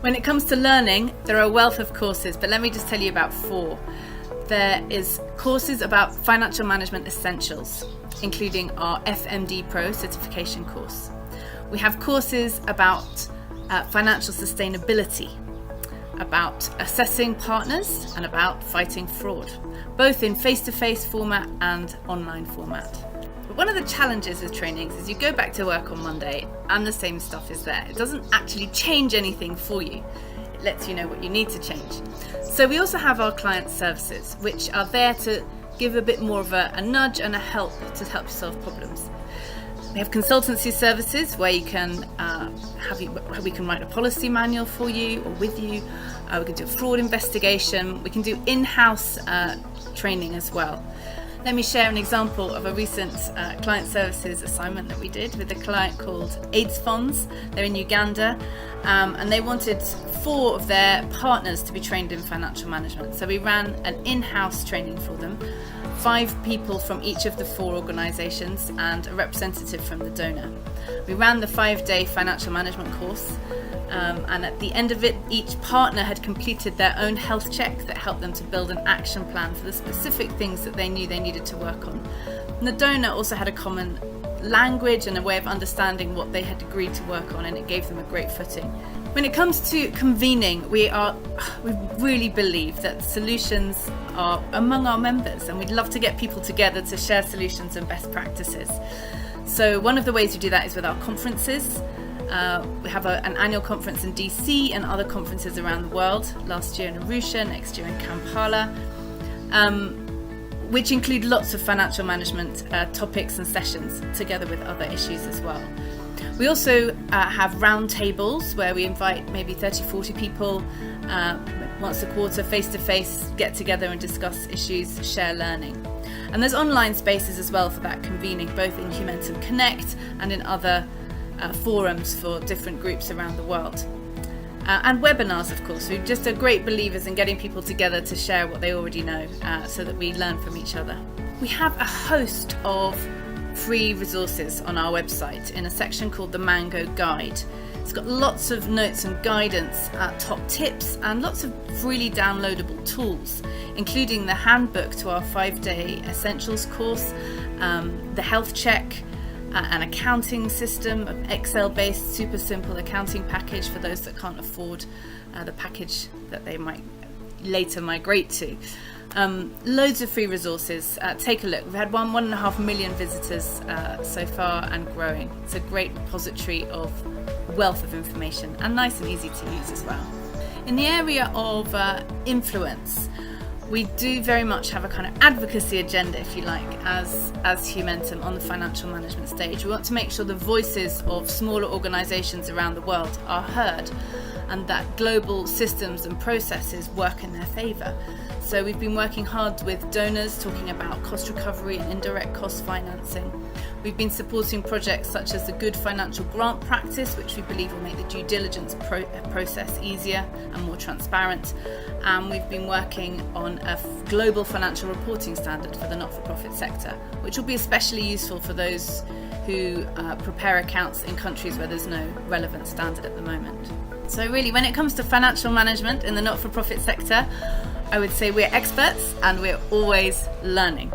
When it comes to learning, there are a wealth of courses, but let me just tell you about 4. There is courses about financial management essentials, including our FMD Pro certification course. We have courses about financial sustainability, about assessing partners, and about fighting fraud, both in face-to-face format and online format. But one of the challenges with trainings is you go back to work on Monday and the same stuff is there. It doesn't actually change anything for you. It lets you know what you need to change. So we also have our client services, which are there to give a bit more of a nudge and a help to help you solve problems. We have consultancy services where you can we can write a policy manual for you or with you. We can do a fraud investigation. We can do in-house training as well. Let me share an example of a recent client services assignment that we did with a client called AIDS Funds. They're in Uganda, and they wanted 4 of their partners to be trained in financial management. So we ran an in-house training for them, 5 people from each of the 4 organisations and a representative from the donor. We ran the 5-day financial management course, and at the end of it, each partner had completed their own health check that helped them to build an action plan for the specific things that they knew they needed to work on. And the donor also had a common language and a way of understanding what they had agreed to work on, and it gave them a great footing. When it comes to convening, we really believe that solutions are among our members, and we'd love to get people together to share solutions and best practices. So one of the ways we do that is with our conferences. We have an annual conference in DC and other conferences around the world, last year in Arusha, next year in Kampala, which include lots of financial management topics and sessions, together with other issues as well. We also have round tables where we invite maybe 30-40 people once a quarter, face-to-face, get together and discuss issues, share learning. And there's online spaces as well for that convening, both in Humentum Connect and in other forums for different groups around the world. And webinars, of course. We're just great believers in getting people together to share what they already know, so that we learn from each other. We have a host of free resources on our website in a section called the Mango Guide. It's got lots of notes and guidance, top tips, and lots of freely downloadable tools, including the handbook to our 5-day essentials course, the health check, an accounting system, an Excel-based super simple accounting package for those that can't afford the package that they might later migrate to. Loads of free resources. Take a look. We've had 1.5 million visitors so far and growing. It's a great repository of wealth of information and nice and easy to use as well. In the area of influence, we do very much have a kind of advocacy agenda, if you like, as Humentum on the financial management stage. We want to make sure the voices of smaller organisations around the world are heard and that global systems and processes work in their favour. So we've been working hard with donors, talking about cost recovery and indirect cost financing. We've been supporting projects such as the Good Financial Grant Practice, which we believe will make the due diligence process easier and more transparent. And we've been working on a global financial reporting standard for the not-for-profit sector, which will be especially useful for those who prepare accounts in countries where there's no relevant standard at the moment. So really, when it comes to financial management in the not-for-profit sector, I would say we're experts and we're always learning.